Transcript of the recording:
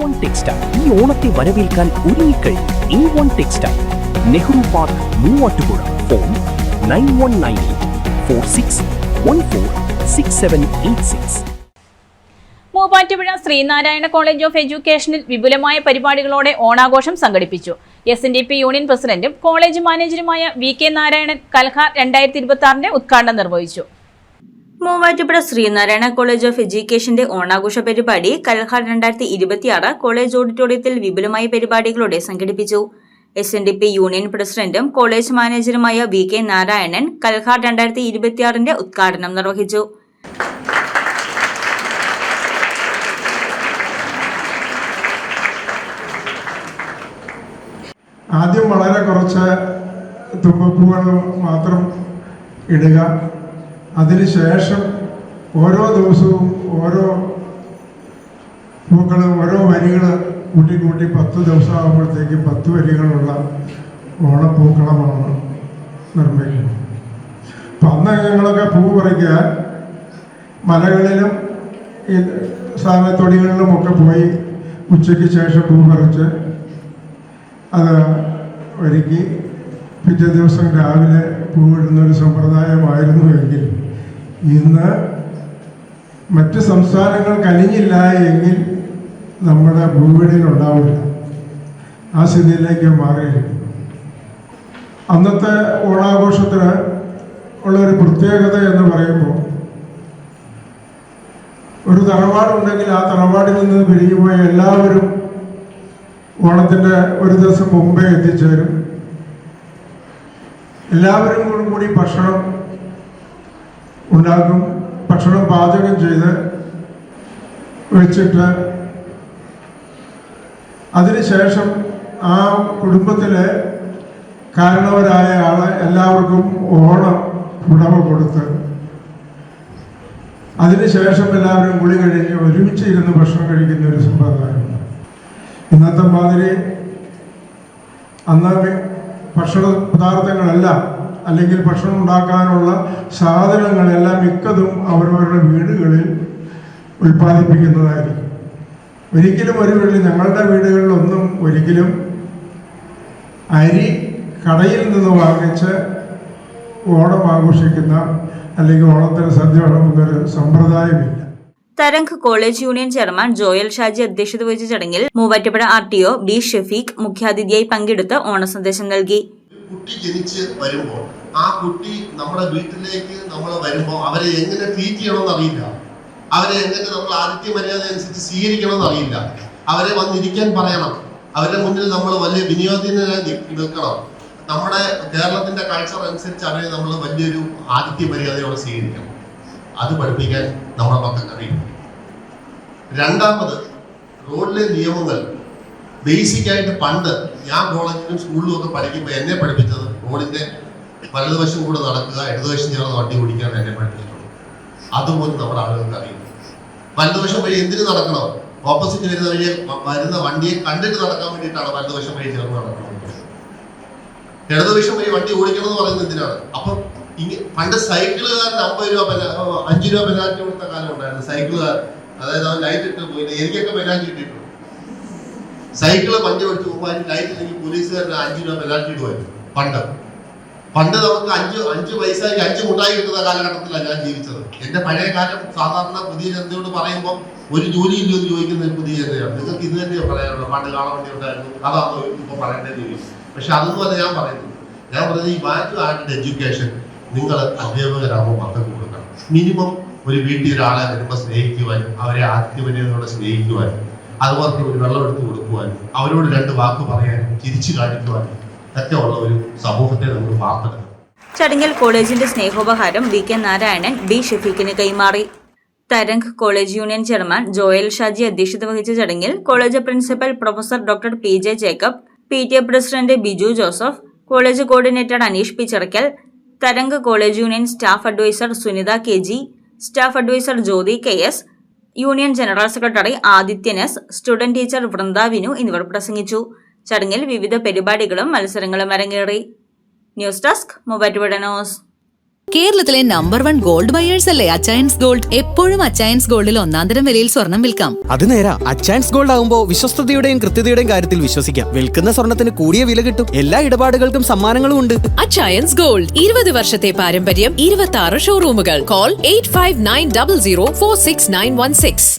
A1 textile ഈ ഓണത്തെ വരവേൽക്കാൻ ഒരുങ്ങിക്കഴിഞ്ഞു. A1 textile, Nehru park, Muvattupuzha. Phone 919846146786. Muvattupuzha Sree Narayana college of എഡ്യൂക്കേഷനിൽ വിപുലമായ പരിപാടികളോടെ ഓണാഘോഷം സംഘടിപ്പിച്ചു. SNDP യൂണിയൻ പ്രസിഡന്റും കോളേജ് മാനേജറുമായ VK നാരായണൻ കൽഹാർ 2026 ഉദ്ഘാടനം നിർവഹിച്ചു. മൂവാറ്റുപുഴ ശ്രീനാരായണ കോളേജ് ഓഫ് എഡ്യൂക്കേഷന്റെ ഓണാഘോഷ പരിപാടി കൽഹാർ 2026 കോളേജ് ഓഡിറ്റോറിയത്തിൽ വിപുലമായ പരിപാടികളോടെ സംഘടിപ്പിച്ചു. SNDP യൂണിയൻ പ്രസിഡന്റും കോളേജ് മാനേജറുമായ VK നാരായണൻ കൽഹാർ 2026 ഉദ്ഘാടനം നിർവഹിച്ചു. ആദ്യം വളരെ കുറച്ച് തുമ്പപ്പൂകൾ മാത്രം ഇടുക. അതിനുശേഷം ഓരോ ദിവസവും ഓരോ പൂക്കൾ, ഓരോ വരികൾ കൂട്ടി 10 ദിവസം ആകുമ്പോഴത്തേക്ക് 10 വരികളുള്ള ഓണപ്പൂക്കളമാണ് നിർമ്മിക്കുന്നത്. അപ്പം അന്ന് ഞങ്ങളൊക്കെ പൂ പറിക്കാൻ മലകളിലും ഈ തൊടികളിലുമൊക്കെ പോയി ഉച്ചയ്ക്ക് ശേഷം പൂ പറിച്ച് അത് ഒരുക്കി പിറ്റേ ദിവസം രാവിലെ പൂവിടുന്നൊരു സമ്പ്രദായമായിരുന്നുവെങ്കിൽ ഇന്ന് മറ്റ് സംസ്ഥാനങ്ങൾ കനിഞ്ഞില്ല എങ്കിൽ നമ്മുടെ ഭൂവിടിയിലുണ്ടാവില്ല. ആ സ്ഥിതിയിലേക്ക് മാറിയിരിക്കുന്നു. അന്നത്തെ ഓണാഘോഷത്തിന് ഉള്ളൊരു പ്രത്യേകത എന്ന് പറയുമ്പോൾ, ഒരു തറവാടുണ്ടെങ്കിൽ ആ തറവാടിൽ നിന്ന് പിരിഞ്ഞു പോയ എല്ലാവരും ഓണത്തിൻ്റെ ഒരു ദിവസം മുമ്പേ എത്തിച്ചേരും. എല്ലാവരും കൂടി ഭക്ഷണം ഉണ്ടാക്കും. ഭക്ഷണം പാചകം ചെയ്ത് വെച്ചിട്ട് അതിനുശേഷം ആ കുടുംബത്തിലെ കാരണവരായ ആളെ എല്ലാവർക്കും ഓണം പുടവ കൊടുത്ത് അതിനുശേഷം എല്ലാവരും കുളി കഴിഞ്ഞ് ഒരുമിച്ച് ഇരുന്ന് ഭക്ഷണം കഴിക്കുന്ന ഒരു സമ്പ്രദായമുണ്ട്. ഇന്നത്തെ മാതിരി അന്ന് ഭക്ഷണ പദാർത്ഥങ്ങളെല്ലാം അല്ലെങ്കിൽ ഭക്ഷണം ഉണ്ടാക്കാനുള്ള സാധനങ്ങളെല്ലാം മിക്കതും അവരവരുടെ വീടുകളിൽ ഉൽപ്പാദിപ്പിക്കുന്നതായിരിക്കും. ഒരിക്കലും ഒരു വീട്ടിൽ, ഞങ്ങളുടെ വീടുകളിലൊന്നും ഒരിക്കലും അരി കടയിൽ നിന്ന് വാങ്ങിച്ച് ഓണം ആഘോഷിക്കുന്ന അല്ലെങ്കിൽ ഓണത്തിന് സദ്യ വിളമ്പുന്നൊരു സമ്പ്രദായമില്ല. Tarang college union chairman Joel Shaji അധ്യക്ഷത വഹിച്ച ചടങ്ങിൽ മൂവാറ്റുപുഴ RTO B ഷഫീഖ് മുഖ്യാതിഥിയായി പങ്കെടുത്ത് ഓണസന്ദേശം നൽകി. കുട്ടി ജനിച്ച് വരുമ്പോൾ ആ കുട്ടി നമ്മുടെ വീട്ടിലേക്ക് നമ്മൾ വരുമ്പോൾ അവരെ എങ്ങനെ ട്രീറ്റ് ചെയ്യണമെന്ന് അറിയില്ല. അവരെ എങ്ങനെ നമ്മൾ ആതിഥ്യ മര്യാദ അനുസരിച്ച് സ്വീകരിക്കണമെന്ന് അറിയില്ല. അവരെ വന്നിരിക്കാൻ പറയണം. അവരുടെ മുന്നിൽ നമ്മൾ വലിയ വിനിയോഗത്തിനായി നിൽക്കണം. നമ്മുടെ കേരളത്തിന്റെ കൾച്ചർ അനുസരിച്ച് അവരെ നമ്മൾ വലിയൊരു ആതിഥ്യ മര്യാദയോടെ സ്വീകരിക്കണം. അത് പഠിപ്പിക്കാൻ നമ്മുടെ മക്കൾക്ക് അറിയും. രണ്ടാമത്, റോഡിലെ നിയമങ്ങൾ ബേസിക് ആയിട്ട് പണ്ട് ഞാൻ കോളേജിലും സ്കൂളിലും ഒക്കെ പഠിക്കുമ്പോൾ എന്നെ പഠിപ്പിച്ചത് റോഡിന്റെ വലതുവശം കൂടെ നടക്കുക, ഇടതുവശം ചേർന്ന് വണ്ടി ഓടിക്കാൻ എന്നെ പഠിപ്പിച്ചിട്ടുണ്ട്. അതുപോലും നമ്മുടെ ആളുകൾക്ക് അറിയും. വലതുവശം വഴി എന്തിനു നടക്കണം? ഓപ്പോസിറ്റ് വരുന്ന വണ്ടിയെ കണ്ടിട്ട് നടക്കാൻ വേണ്ടിയിട്ടാണ് വലതുവശം വഴി ചേർന്ന് നടക്കുന്നത്. ഇടതുവശം വഴി വണ്ടി ഓടിക്കണം എന്ന് പറയുന്നത് എന്തിനാണ്? അപ്പം പണ്ട് സൈക്കിളുകാരന് 5 രൂപ പെനാൽറ്റി കൊടുത്ത കാലം ഉണ്ടായിരുന്നു. സൈക്കിളുകാർ, അതായത് അവൻ ലൈറ്റ് ഇട്ട് പോയില്ല. എനിക്കൊക്കെ പെനാൽറ്റി ഇട്ടിട്ടുണ്ട്. സൈക്കിള് വണ്ടി ഓടിച്ച് പോകുമ്പോൾ ലൈറ്റ് ഇല്ലെങ്കിൽ പോലീസുകാരന് 5 രൂപ പെനാൽറ്റി ഇടുമായിരുന്നു പണ്ട് നമുക്ക് 5 പൈസയ്ക്ക് 5 മുട്ടായി കിട്ടുന്ന കാലഘട്ടത്തിലാണ് ഞാൻ ജീവിച്ചത്. എന്റെ പഴയ കാലം സാധാരണ പുതിയ ജനതയോട് പറയുമ്പോൾ ഒരു ജോലി ഇല്ലെന്ന് ചോദിക്കുന്ന ഒരു പുതിയ ജനതയാണ്. നിങ്ങൾക്ക് ഇത് തന്നെയാണ് പറയാനുള്ളത്. പണ്ട് കാണാൻ വേണ്ടി ഉണ്ടായിരുന്നു, അതാണോ ഇപ്പൊ പറയേണ്ടത് ചോദിക്കും. പക്ഷെ അതൊന്നും അല്ല ഞാൻ പറയുന്നത് ഈ വാല്യൂ ആഡഡ് എഡ്യൂക്കേഷൻ നിങ്ങൾ അധ്യാപകരാകുമ്പോൾ മക്കൾക്ക് കൊടുക്കണം. മിനിമം ഒരു വീട്ടിൽ ഒരാളെ വരുമ്പോൾ സ്നേഹിക്കുവാനും അവരെ ആതിഥ്യമര്യാദയോടെ സ്നേഹിക്കുവാനും അതുപോലെ ഒരു വെള്ളം എടുത്ത് കൊടുക്കുവാനും അവരോട് 2 വാക്ക് പറയാനും തിരിച്ചു കാണിക്കുവാനും ഒക്കെ ഉള്ള ഒരു സമൂഹത്തെ നമ്മൾ വാർത്തെടുക്കണം. ചടങ്ങിൽ കോളേജിന്റെ സ്നേഹോപഹാരം VK നാരായണൻ B ഷഫീഖിന് കൈമാറി. Tarang college union chairman Joel Shaji അധ്യക്ഷത വഹിച്ച ചടങ്ങിൽ college principal professor doctor PJ Jacob, PTA president Biju Joseph, college coordinator Aneesh Picharakkal, Tarang college union staff advisor Sunitha KG, staff advisor Jyothi KS, union general secretary Adithyan S, student teacher Vrinda Vinu എന്നിവർ പ്രസംഗിച്ചു. ചടങ്ങിൽ വിവിധ പരിപാടികളും മത്സരങ്ങളും അരങ്ങേറി. News desk Muvattupuzha news. കേരളത്തിലെ നമ്പർ 1 ഗോൾഡ് ബയേഴ്സ് അല്ലേ Achayans gold. എപ്പോഴും അച്ചയൻസ് ഗോൾഡിൽ ഒന്നാന്തരം വിലയിൽ സ്വർണം വിൽക്കാം. അത് നേരാ. അച്ചയൻസ് ഗോൾഡ് ആകുമ്പോ വിശ്വസ്തയുടെയും കൃത്യതയുടെയും കാര്യത്തിൽ വിശ്വസിക്കാം. വിൽക്കുന്ന സ്വർണത്തിന് കൂടിയ വില കിട്ടും. എല്ലാ ഇടപാടുകൾക്കും സമ്മാനങ്ങളും ഉണ്ട്. അച്ചയൻസ് ഗോൾഡ് 20 വർഷത്തെ പാരമ്പര്യം, 26 ഷോറൂമുകൾ. കോൾ 8590046916.